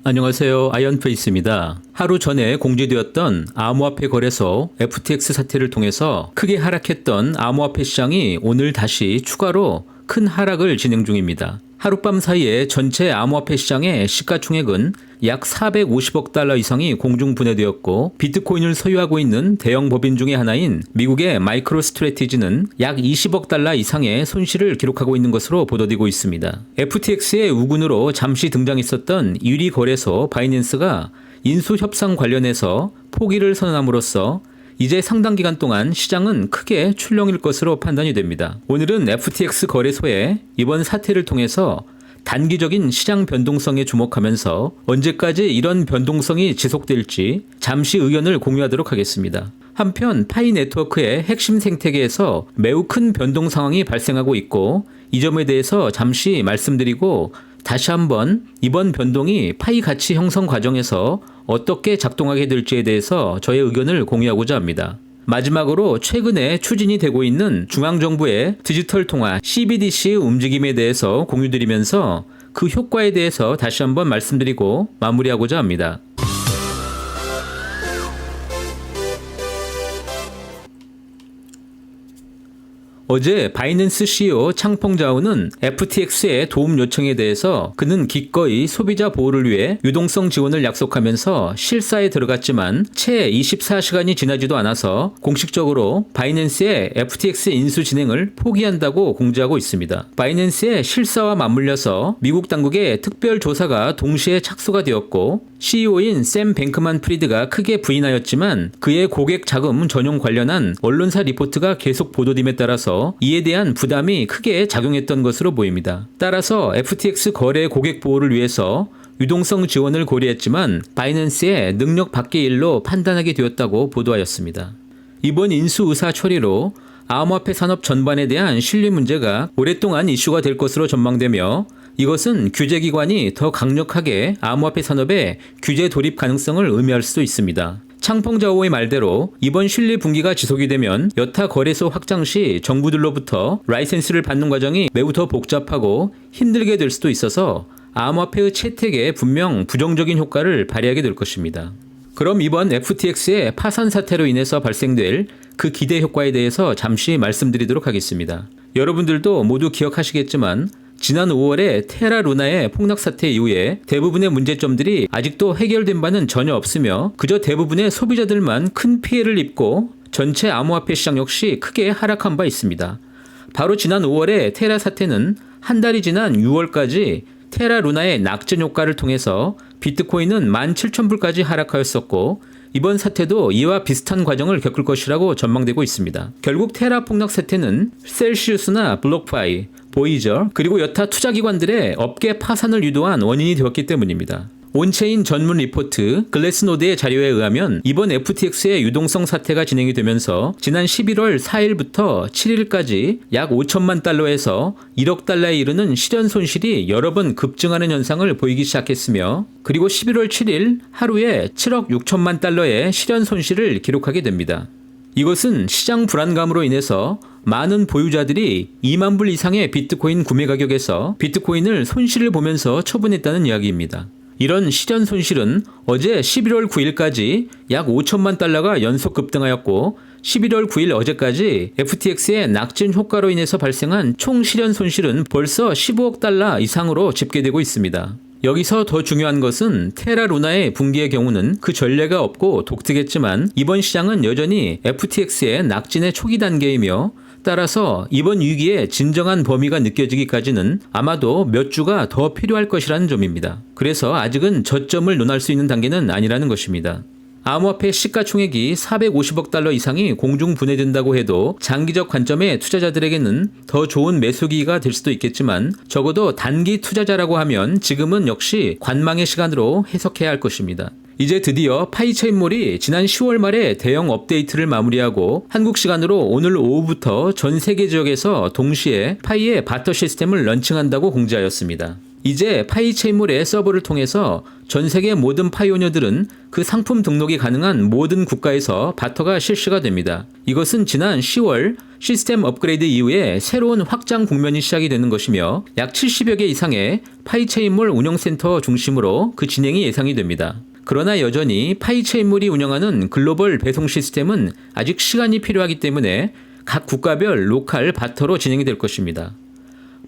안녕하세요. 아이언페이스입니다. 하루 전에 공지되었던 암호화폐 거래소 FTX 사태를 통해서 크게 하락했던 암호화폐 시장이 오늘 다시 추가로 큰 하락을 진행 중입니다. 하룻밤 사이에 전체 암호화폐 시장의 시가총액은 약 450억 달러 이상이 공중 분해되었고, 비트코인을 소유하고 있는 대형 법인 중의 하나인 미국의 마이크로 스트래티지는 약 20억 달러 이상의 손실을 기록하고 있는 것으로 보도되고 있습니다. FTX의 우군으로 잠시 등장했었던 1위 거래소 바이낸스가 인수 협상 관련해서 포기를 선언함으로써 이제 상당 기간 동안 시장은 크게 출렁일 것으로 판단이 됩니다. 오늘은 FTX 거래소의 이번 사태를 통해서 단기적인 시장 변동성에 주목하면서 언제까지 이런 변동성이 지속될지 잠시 의견을 공유하도록 하겠습니다. 한편 파이 네트워크의 핵심 생태계에서 매우 큰 변동 상황이 발생하고 있고, 이 점에 대해서 잠시 말씀드리고 다시 한번 이번 변동이 파이 가치 형성 과정에서 어떻게 작동하게 될지에 대해서 저의 의견을 공유하고자 합니다. 마지막으로 최근에 추진이 되고 있는 중앙정부의 디지털 통화 CBDC의 움직임에 대해서 공유드리면서 그 효과에 대해서 다시 한번 말씀드리고 마무리하고자 합니다. 어제 바이낸스 CEO 창펑 자오는 FTX의 도움 요청에 대해서 그는 기꺼이 소비자 보호를 위해 유동성 지원을 약속하면서 실사에 들어갔지만 채 24시간이 지나지도 않아서 공식적으로 바이낸스의 FTX 인수 진행을 포기한다고 공지하고 있습니다. 바이낸스의 실사와 맞물려서 미국 당국의 특별 조사가 동시에 착수가 되었고, CEO인 샘 뱅크만 프리드가 크게 부인하였지만 그의 고객 자금 전용 관련한 언론사 리포트가 계속 보도됨에 따라서 이에 대한 부담이 크게 작용했던 것으로 보입니다. 따라서 FTX 거래 고객 보호를 위해서 유동성 지원을 고려했지만 바이낸스의 능력 밖의 일로 판단하게 되었다고 보도하였습니다. 이번 인수 의사 처리로 암호화폐 산업 전반에 대한 신뢰 문제가 오랫동안 이슈가 될 것으로 전망되며, 이것은 규제기관이 더 강력하게 암호화폐 산업의 규제 돌입 가능성을 의미할 수도 있습니다. 창펑자오의 말대로 이번 신뢰 붕괴가 지속이 되면 여타 거래소 확장 시 정부들로부터 라이센스를 받는 과정이 매우 더 복잡하고 힘들게 될 수도 있어서 암호화폐의 채택에 분명 부정적인 효과를 발휘하게 될 것입니다. 그럼 이번 FTX의 파산 사태로 인해서 발생될 그 기대 효과에 대해서 잠시 말씀드리도록 하겠습니다. 여러분들도 모두 기억하시겠지만 지난 5월에 테라 루나의 폭락 사태 이후에 대부분의 문제점들이 아직도 해결된 바는 전혀 없으며 그저 대부분의 소비자들만 큰 피해를 입고 전체 암호화폐 시장 역시 크게 하락한 바 있습니다. 바로 지난 5월에 테라 사태는 한 달이 지난 6월까지 테라 루나의 낙진 효과를 통해서 비트코인은 17,000불까지 하락하였었고, 이번 사태도 이와 비슷한 과정을 겪을 것이라고 전망되고 있습니다. 결국 테라 폭락 사태는 셀시우스나 블록파이, 보이저, 그리고 여타 투자기관들의 업계 파산을 유도한 원인이 되었기 때문입니다. 온체인 전문 리포트 글래스노드의 자료에 의하면 이번 FTX의 유동성 사태가 진행이 되면서 지난 11월 4일부터 7일까지 약 5천만 달러에서 1억 달러에 이르는 실현 손실이 여러 번 급증하는 현상을 보이기 시작했으며, 그리고 11월 7일 하루에 7억 6천만 달러의 실현 손실을 기록하게 됩니다. 이것은 시장 불안감으로 인해서 많은 보유자들이 2만 불 이상의 비트코인 구매 가격에서 비트코인을 손실을 보면서 처분했다는 이야기입니다. 이런 실현 손실은 어제 11월 9일까지 약 5천만 달러가 연속 급등하였고, 11월 9일 어제까지 FTX의 낙진 효과로 인해서 발생한 총 실현 손실은 벌써 15억 달러 이상으로 집계되고 있습니다. 여기서 더 중요한 것은 테라 루나의 붕괴의 경우는 그 전례가 없고 독특했지만 이번 시장은 여전히 FTX의 낙진의 초기 단계이며, 따라서 이번 위기의 진정한 범위가 느껴지기까지는 아마도 몇 주가 더 필요할 것이라는 점입니다. 그래서 아직은 저점을 논할 수 있는 단계는 아니라는 것입니다. 암호화폐 시가총액이 450억 달러 이상이 공중 분해된다고 해도 장기적 관점의 투자자들에게는 더 좋은 매수기가 될 수도 있겠지만, 적어도 단기 투자자라고 하면 지금은 역시 관망의 시간으로 해석해야 할 것입니다. 이제 드디어 파이체인몰이 지난 10월 말에 대형 업데이트를 마무리하고 한국 시간으로 오늘 오후부터 전 세계 지역에서 동시에 파이의 바터 시스템을 런칭한다고 공지하였습니다. 이제 파이 체인몰의 서버를 통해서 전 세계 모든 파이오니어들은 그 상품 등록이 가능한 모든 국가에서 바터가 실시가 됩니다. 이것은 지난 10월 시스템 업그레이드 이후에 새로운 확장 국면이 시작이 되는 것이며 약 70여 개 이상의 파이 체인몰 운영센터 중심으로 그 진행이 예상이 됩니다. 그러나 여전히 파이 체인몰이 운영하는 글로벌 배송 시스템은 아직 시간이 필요하기 때문에 각 국가별 로컬 바터로 진행이 될 것입니다.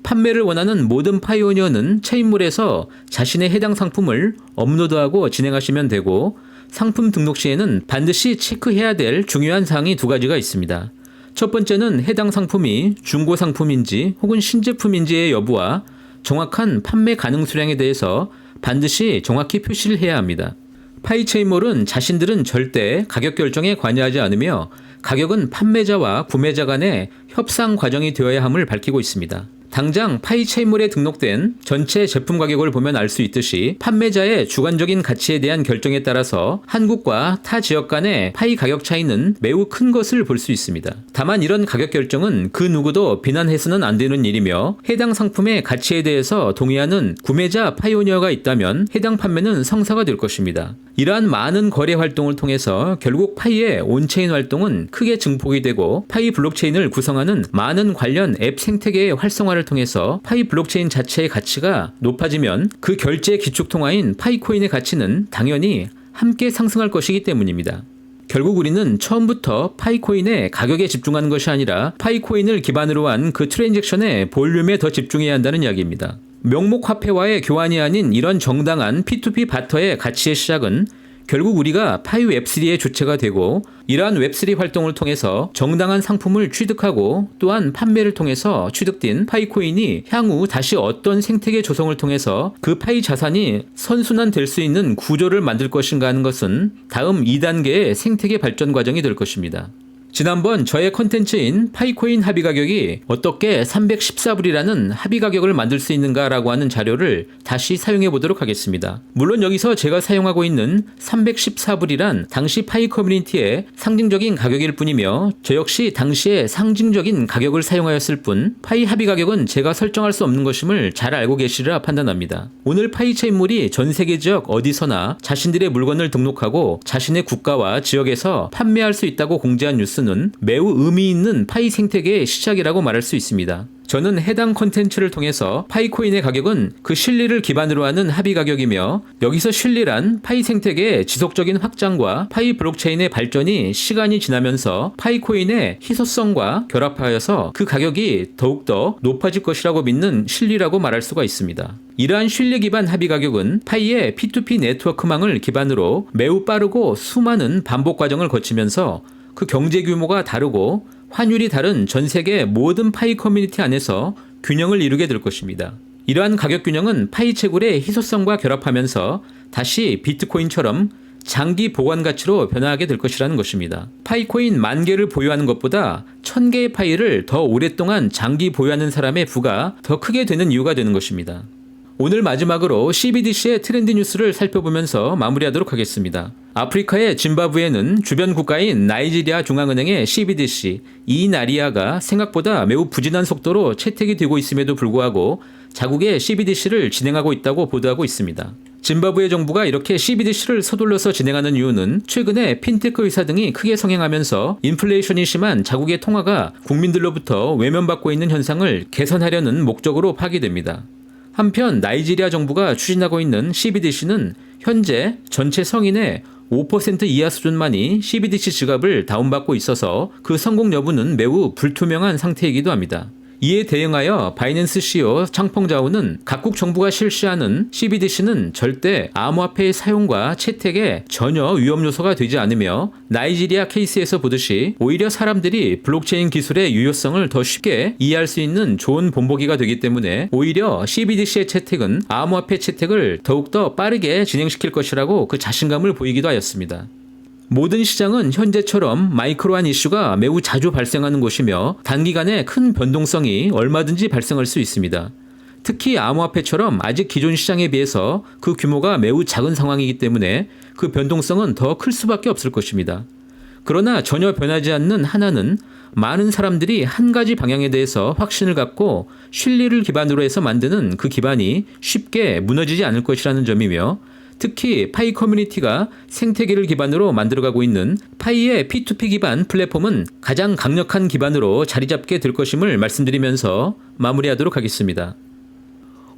판매를 원하는 모든 파이오니어는 체인몰에서 자신의 해당 상품을 업로드하고 진행하시면 되고, 상품 등록 시에는 반드시 체크해야 될 중요한 사항이 두 가지가 있습니다. 첫 번째는 해당 상품이 중고 상품인지 혹은 신제품인지의 여부와 정확한 판매 가능 수량에 대해서 반드시 정확히 표시를 해야 합니다. 파이 체인몰은 자신들은 절대 가격 결정에 관여하지 않으며 가격은 판매자와 구매자 간의 협상 과정이 되어야 함을 밝히고 있습니다. 당장 파이 체인몰에 등록된 전체 제품 가격을 보면 알 수 있듯이 판매자의 주관적인 가치에 대한 결정에 따라서 한국과 타 지역 간의 파이 가격 차이는 매우 큰 것을 볼 수 있습니다. 다만 이런 가격 결정은 그 누구도 비난해서는 안 되는 일이며, 해당 상품의 가치에 대해서 동의하는 구매자 파이오니어가 있다면 해당 판매는 성사가 될 것입니다. 이러한 많은 거래 활동을 통해서 결국 파이의 온체인 활동은 크게 증폭이 되고, 파이 블록체인을 구성하는 많은 관련 앱 생태계의 활성화를 통해서 파이 블록체인 자체의 가치가 높아지면 그 결제 기축통화인 파이코인의 가치는 당연히 함께 상승할 것이기 때문입니다. 결국 우리는 처음부터 파이코인의 가격에 집중하는 것이 아니라 파이코인을 기반으로 한 그 트랜잭션의 볼륨에 더 집중해야 한다는 이야기입니다. 명목 화폐와의 교환이 아닌 이런 정당한 P2P 바터의 가치의 시작은 결국 우리가 파이 웹3의 주체가 되고, 이러한 웹3 활동을 통해서 정당한 상품을 취득하고 또한 판매를 통해서 취득된 파이코인이 향후 다시 어떤 생태계 조성을 통해서 그 파이 자산이 선순환될 수 있는 구조를 만들 것인가 하는 것은 다음 2단계의 생태계 발전 과정이 될 것입니다. 지난번 저의 컨텐츠인 파이코인 합의 가격이 어떻게 314불이라는 합의 가격을 만들 수 있는가라고 하는 자료를 다시 사용해 보도록 하겠습니다. 물론 여기서 제가 사용하고 있는 314불이란 당시 파이 커뮤니티의 상징적인 가격일 뿐이며, 저 역시 당시의 상징적인 가격을 사용하였을 뿐, 파이 합의 가격은 제가 설정할 수 없는 것임을 잘 알고 계시리라 판단합니다. 오늘 파이 체인몰이 전 세계 지역 어디서나 자신들의 물건을 등록하고 자신의 국가와 지역에서 판매할 수 있다고 공지한 뉴스 는 매우 의미 있는 파이 생태계의 시작이라고 말할 수 있습니다. 저는 해당 컨텐츠를 통해서 파이코인의 가격은 그 실리를 기반으로 하는 합의 가격이며, 여기서 실리란 파이 생태계의 지속적인 확장과 파이 블록체인의 발전이 시간이 지나면서 파이코인의 희소성과 결합하여서 그 가격이 더욱더 높아질 것이라고 믿는 실리라고 말할 수가 있습니다. 이러한 실리 기반 합의 가격은 파이의 P2P 네트워크망을 기반으로 매우 빠르고 수많은 반복 과정을 거치면서 그 경제 규모가 다르고 환율이 다른 전 세계 모든 파이 커뮤니티 안에서 균형을 이루게 될 것입니다. 이러한 가격 균형은 파이 채굴의 희소성과 결합하면서 다시 비트코인처럼 장기 보관 가치로 변화하게 될 것이라는 것입니다. 파이코인 10,000개를 보유하는 것보다 1,000개의 파이를 더 오랫동안 장기 보유하는 사람의 부가 더 크게 되는 이유가 되는 것입니다. 오늘 마지막으로 CBDC의 트렌드 뉴스를 살펴보면서 마무리하도록 하겠습니다. 아프리카의 짐바브웨는 주변 국가인 나이지리아 중앙은행의 CBDC 이나리아가 생각보다 매우 부진한 속도로 채택이 되고 있음에도 불구하고 자국의 CBDC를 진행하고 있다고 보도하고 있습니다. 짐바브웨 정부가 이렇게 CBDC를 서둘러서 진행하는 이유는 최근에 핀테크 회사 등이 크게 성행하면서 인플레이션이 심한 자국의 통화가 국민들로부터 외면받고 있는 현상을 개선하려는 목적으로 파기됩니다. 한편 나이지리아 정부가 추진하고 있는 CBDC는 현재 전체 성인의 5% 이하 수준만이 CBDC 지갑을 다운받고 있어서 그 성공 여부는 매우 불투명한 상태이기도 합니다. 이에 대응하여 바이낸스 CEO 창펑자오는 각국 정부가 실시하는 CBDC는 절대 암호화폐의 사용과 채택에 전혀 위험 요소가 되지 않으며, 나이지리아 케이스에서 보듯이 오히려 사람들이 블록체인 기술의 유효성을 더 쉽게 이해할 수 있는 좋은 본보기가 되기 때문에 오히려 CBDC의 채택은 암호화폐 채택을 더욱더 빠르게 진행시킬 것이라고 그 자신감을 보이기도 하였습니다. 모든 시장은 현재처럼 마이크로한 이슈가 매우 자주 발생하는 곳이며 단기간에 큰 변동성이 얼마든지 발생할 수 있습니다. 특히 암호화폐처럼 아직 기존 시장에 비해서 그 규모가 매우 작은 상황이기 때문에 그 변동성은 더 클 수밖에 없을 것입니다. 그러나 전혀 변하지 않는 하나는 많은 사람들이 한 가지 방향에 대해서 확신을 갖고 실리를 기반으로 해서 만드는 그 기반이 쉽게 무너지지 않을 것이라는 점이며, 특히 파이 커뮤니티가 생태계를 기반으로 만들어가고 있는 파이의 P2P 기반 플랫폼은 가장 강력한 기반으로 자리 잡게 될 것임을 말씀드리면서 마무리하도록 하겠습니다.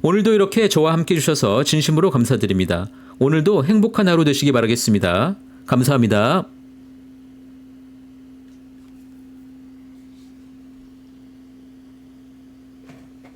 오늘도 이렇게 저와 함께 해주셔서 진심으로 감사드립니다. 오늘도 행복한 하루 되시기 바라겠습니다. 감사합니다.